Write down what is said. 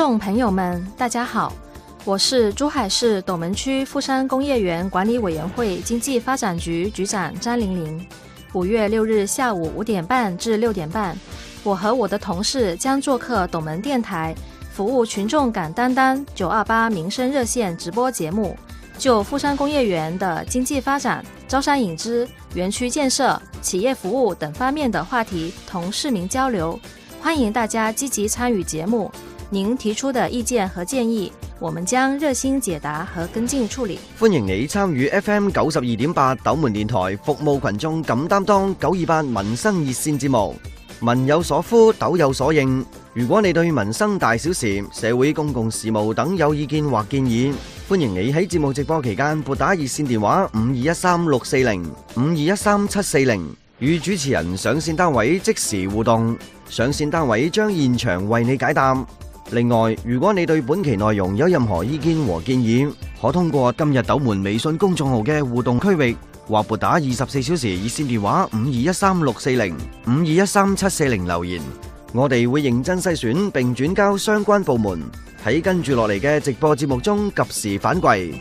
众朋友们，大家好，我是珠海市斗门区富山工业园管理委员会经济发展局局长张玲玲。5月6日下午5点半至6点半，我和我的同事将做客斗门电台，服务群众感担当928民生热线直播节目，就富山工业园的经济发展、招商引资、园区建设、企业服务等方面的话题同市民交流，欢迎大家积极参与节目。您提出的意見和建議，我們將熱心解答和跟進處理。歡迎你參與 FM 92.8斗門電台服務群眾敢擔當928民生熱線節目，民有所呼，斗有所應。如果你對民生大小事、社會公共事務等有意見或建議，歡迎你喺節目直播期間撥打熱線電話5213-640、5213-740，與主持人上線單位即時互動，上線單位將現場為你解答。另外，如果你對本期內容有任何意見和建議，可通過今日斗門微信公眾號嘅互動區域，或撥打24小時熱線電話5213-640、5213-740留言，我哋會認真篩選並轉交相關部門，喺跟住落嚟嘅直播節目中及時反饋。